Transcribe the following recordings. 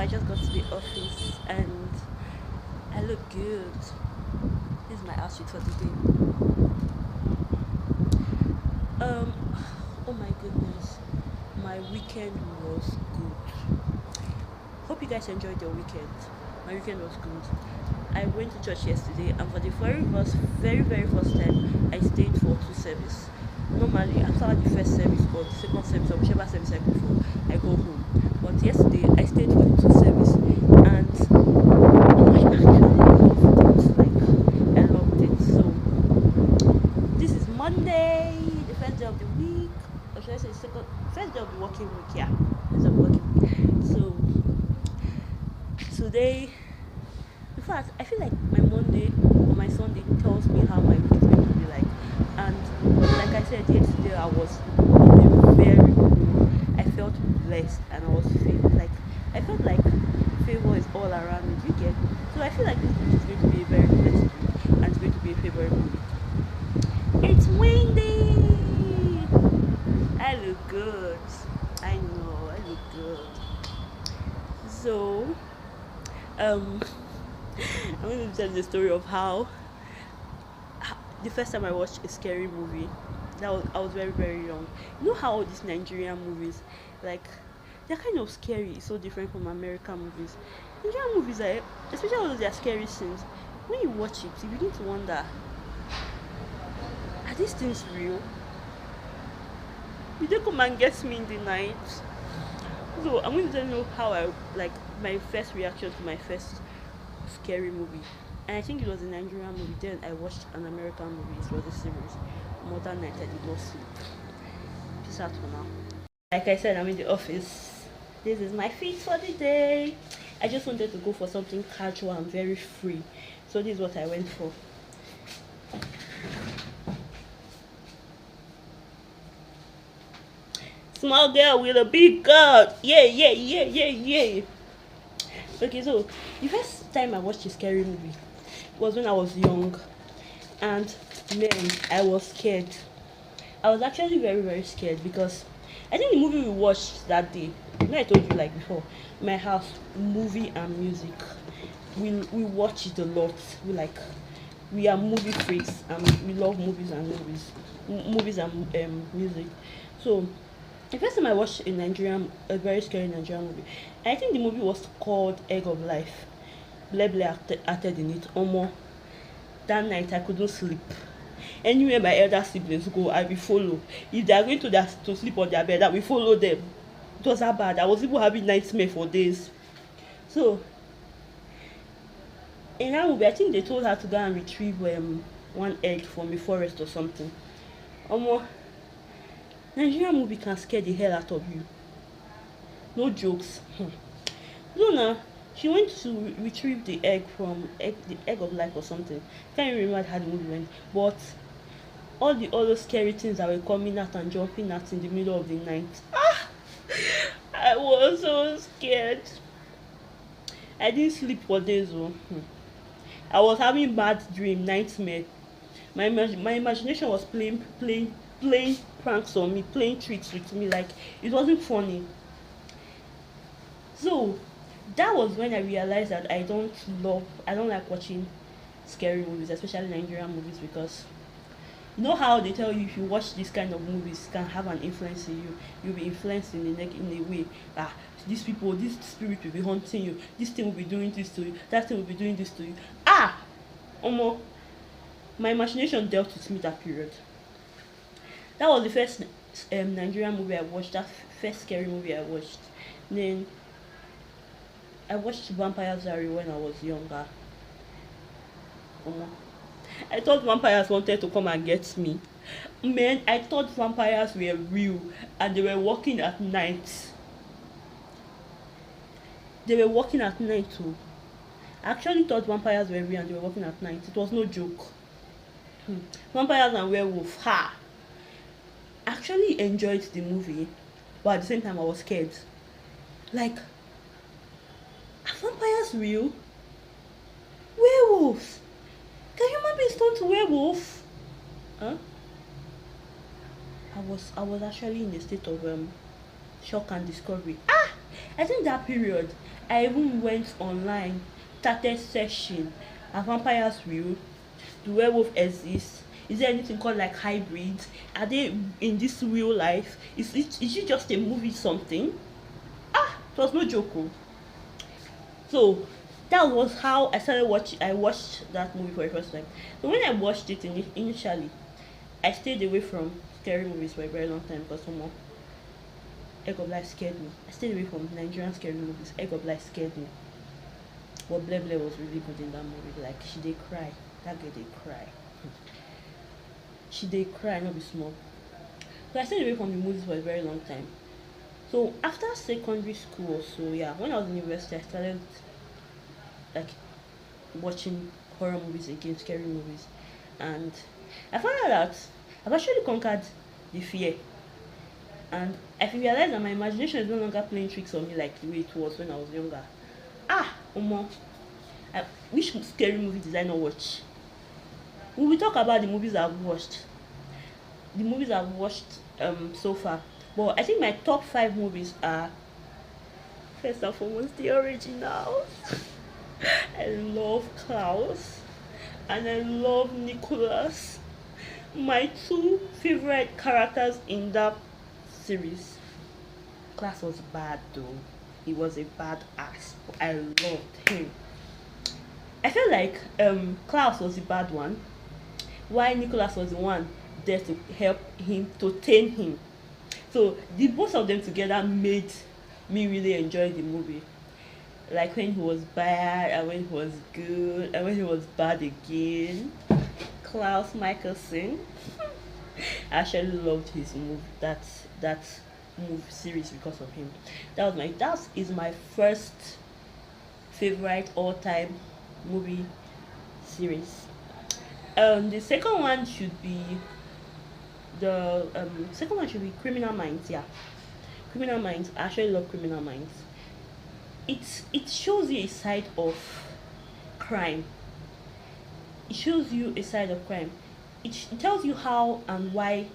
I just got to the office and I look good. This is my outfit for the day. Um, oh my goodness, my weekend was good. Hope you guys enjoyed your weekend. My weekend was good. I went to church yesterday, and for the very first time, I stayed for two service. Normally, after the first service or the second service or whichever service I go for, I go home. But yesterday, I stayed for the two service, and I actually loved it. Like I loved it. So this is Monday, the first day of the week, or should I say second, first day of the working week? Yeah, first day of the working week. So today, in fact, I feel like my Monday or my Sunday tells me how my week is going to be like. And like I said yesterday, I was in a very good mood. I felt blessed, and I was feeling like I felt like favor is all around me. Do you get? So I feel like this week is going to be a very blessed week, and it's going to be a favorable week. It's windy. I look good. I know I look good. So um I'm going to tell the story of how the first time I watched a scary movie. I was very young. You know how all these Nigerian movies, like, they're kind of scary. It's so different from American movies. Nigerian movies are, especially all of their scary scenes. When you watch it, you begin to wonder: are these things real? Did they come and get me in the night? So I'm going to tell you how I like my first reaction to my first scary movie. And I think it was a Nigerian movie. Then I watched an American movie. It was a series. Modern Night. I did not sleep. Peace out for now. Like I said, I'm in the office. This is my fit for the day. I just wanted to go for something casual and very free. So this is what I went for. Small girl with a big girl. Yeah. Okay, so the first time I watched a scary movie was when I was young, and man, I was scared. I was actually very scared because I think the movie we watched that day, you know, I told you like before, my house, movie and music. We watch it a lot. We are movie freaks and we love movies and music. So the first time I watched a very scary Nigerian movie, I think the movie was called Egg of Life. Bleh acted in it. Omo, that night I couldn't sleep. Anywhere my elder siblings go, I will follow. If they are going to sleep on their bed, I will follow them. It was that bad. I was even having nightmare for days. So in that movie, I think they told her to go and retrieve one egg from a forest or something. Omo, Nigerian movie can scare the hell out of you. No jokes. No, no. She went to retrieve the egg of life or something. Can't even remember how the movie went. But all those scary things that were coming out and jumping out in the middle of the night. I was so scared. I didn't sleep for days. Oh. I was having bad dream, nightmare. My imagination was playing pranks on me, playing tricks with me. Like, it wasn't funny. So that was when I realized that I don't like watching scary movies, especially Nigerian movies, because you know how they tell you if you watch this kind of movies it can have an influence in you. You'll be influenced in a way. These people, this spirit will be haunting you. This thing will be doing this to you. That thing will be doing this to you. Omo, my imagination dealt with me that period. That was the first Nigerian movie I watched. That first scary movie I watched. Then I watched Vampire Diary when I was younger. Omo, I thought vampires wanted to come and get me. Man, I thought vampires were real and they were walking at night. They were walking at night too. I actually thought vampires were real and they were walking at night. It was no joke. Vampires and werewolf. Ha! I actually enjoyed the movie, but at the same time I was scared. Like, are vampires real? Werewolves? Can human beings turn to werewolf? Huh? I was actually in a state of shock and discovery. I think that period, I even went online, started searching, are vampires real? Do werewolf exist? Is there anything called like hybrids? Are they in this real life? Is it just a movie something? Ah, it was no joke. Oh. So that was how I started watching. I watched that movie for the first time. So when I watched it initially, I stayed away from scary movies for a very long time because someone Egg of Life scared me. I stayed away from Nigerian scary movies. Egg of Life scared me. But Ble Ble was really good in that movie. Like she did cry. That girl did cry. She did cry, not be small. So I stayed away from the movies for a very long time. So after secondary school or so, yeah, when I was in university, I started like watching horror movies again, scary movies, and I found out that I've actually conquered the fear, and I realized that my imagination is no longer playing tricks on me like the way it was when I was younger. Ah, Omo, which scary movie did I not watch? We will talk about the movies I've watched. The movies I've watched so far. But I think my top five movies are first and foremost the originals. I love Klaus and I love Nicholas. My two favorite characters in that series. Klaus was bad though. He was a bad ass. I loved him. I feel like Klaus was the bad one, while Nicholas was the one there to help him, to tame him. So the both of them together made me really enjoy the movie. Like when he was bad and when he was good and when he was bad again. Klaus Michelson. I actually loved his movie. That movie series because of him. That is my first favorite all time movie series. The second one should be Criminal Minds. Yeah, Criminal Minds. I actually love Criminal Minds. It shows you a side of crime. It shows you a side of crime. It tells you how and why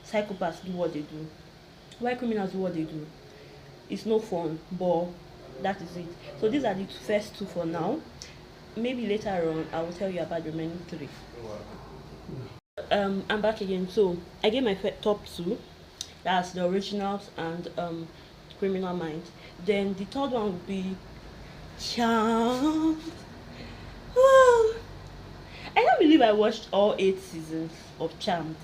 psychopaths do what they do, why criminals do what they do. It's no fun, but that is it. So these are the first two for now. Maybe later on I will tell you about the remaining three. I'm back again. So I gave my top two. That's the originals and Criminal Minds. Then the third one would be Charmed. I can't believe I watched all 8 seasons of Charmed.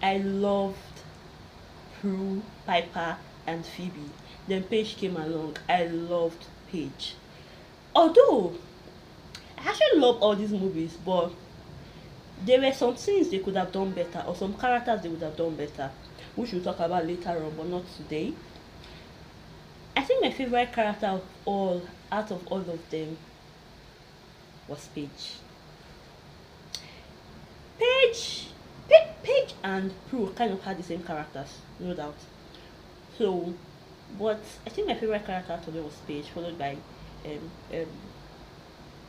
I loved Prue, Piper, and Phoebe. Then Paige came along. I loved Paige. Although I actually love all these movies, but there were some things they could have done better, or some characters they would have done better, which we'll talk about later on, but not today. I think my favorite character out of all of them, was Paige. Paige and Prue kind of had the same characters, no doubt. So, but I think my favorite character out of them was Paige, followed by um, um,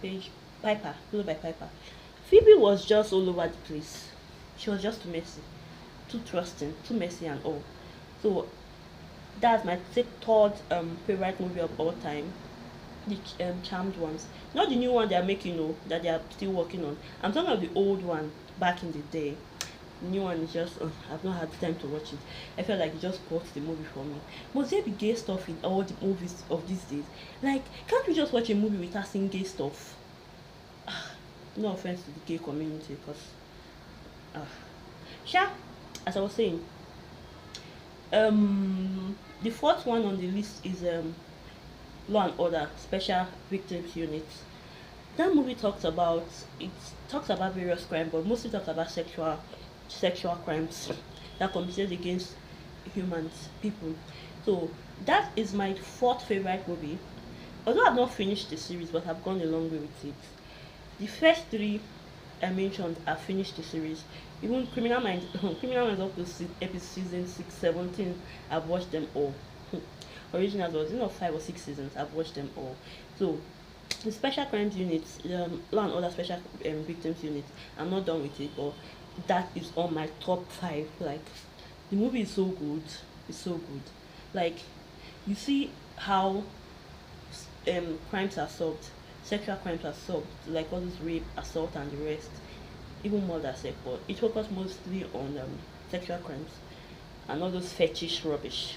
Paige, followed by Piper. Phoebe was just all over the place. She was just too messy, too trusting, too messy and all. So that's my third favorite movie of all time. The Charmed ones, not the new one they are making, no, that they are still working on. I'm talking of the old one back in the day. The new one is just I've not had time to watch it. I felt like it just bought the movie for me. Must there be gay stuff in all the movies of these days? Like, can't we just watch a movie without seeing gay stuff? No offense to the gay community, because sure, as I was saying, the fourth one on the list is Law and Order Special Victims Unit. That movie talks about various crimes, but mostly talks about sexual crimes that committed against people. So that is my fourth favorite movie. Although I've not finished the series, but I've gone a long way with it. The first three I mentioned, I finished the series. Even Criminal Minds, Criminal Minds up to season 6, 17, I've watched them all. Originals was 5 or 6 seasons, I've watched them all. So the Special Crimes Unit, Law and Order Special Victims Unit, I'm not done with it, but that is on my top 5. Like, the movie is so good, it's so good. Like, You see how crimes are solved, sexual crimes are solved, like all this rape, assault, and the rest, even murder, but it focuses mostly on sexual crimes and all those fetish rubbish.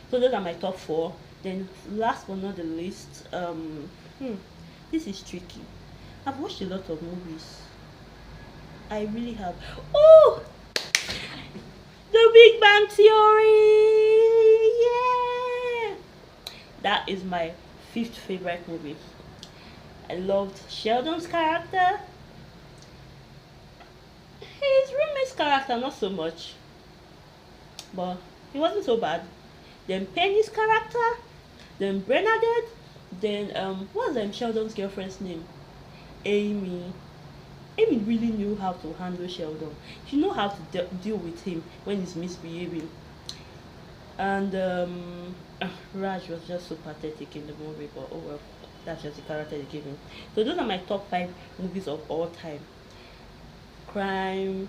So those are my top four. Then last but not the least, this is tricky. I've watched a lot of movies. I really have. Oh, The Big Bang Theory. Yeah, that is my fifth favorite movie. I loved Sheldon's character. His roommate's character, not so much, but he wasn't so bad. Then Penny's character, then Bernadette, then what's Sheldon's girlfriend's name? Amy. Amy really knew how to handle Sheldon. She knew how to deal with him when he's misbehaving. And Raj was just so pathetic in the movie, but oh well, that's just the character they gave him. So those are my top 5 movies of all time. Crime,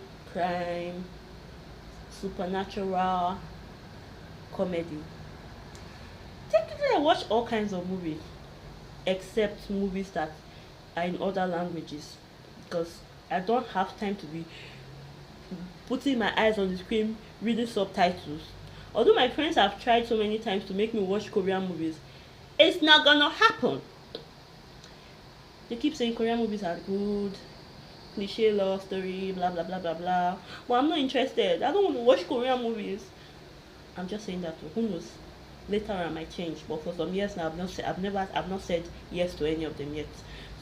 supernatural, comedy. Technically, I watch all kinds of movies, except movies that are in other languages, because I don't have time to be putting my eyes on the screen reading subtitles. Although my friends have tried so many times to make me watch Korean movies, it's not gonna happen. They keep saying Korean movies are good, cliche love story, blah blah blah blah blah. Well, I'm not interested. I don't want to watch Korean movies. I'm just saying that too. Who knows? Later I might change, but for some years now I've not said yes to any of them yet.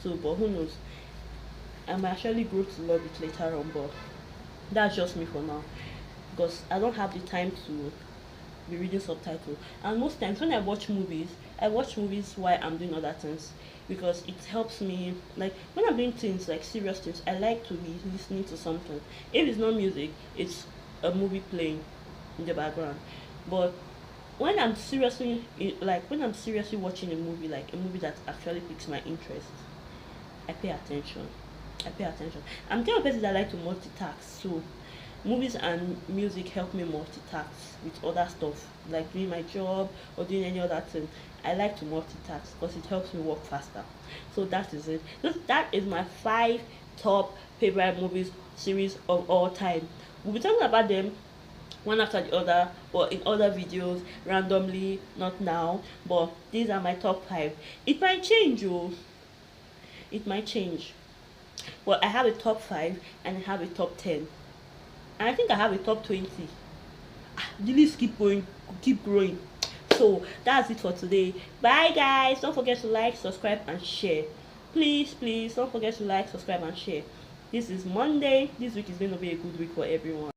So, but who knows? I might actually grow to love it later on, but that's just me for now, because I don't have the time to be reading subtitles. And most times when I watch movies while I'm doing other things, because it helps me. Like when I'm doing things like serious things, I like to be listening to something. If it's not music, it's a movie playing in the background. But when I'm seriously watching a movie, like a movie that actually piques my interest, I pay attention. I'm the kind of person that like to multitask, so movies and music help me multitask with other stuff, like doing my job or doing any other thing. I like to multitask because it helps me work faster. So that is it. That is my 5 top favorite movies series of all time. We'll be talking about them one after the other or in other videos randomly, not now, but these are my top 5. It might change, it might change. Well, I have a top 5 and I have a top 10. And I think I have a top 20. The list keep growing. So that's it for today. Bye guys. Don't forget to like, subscribe, and share. Please don't forget to like, subscribe, and share. This is Monday. This week is going to be a good week for everyone.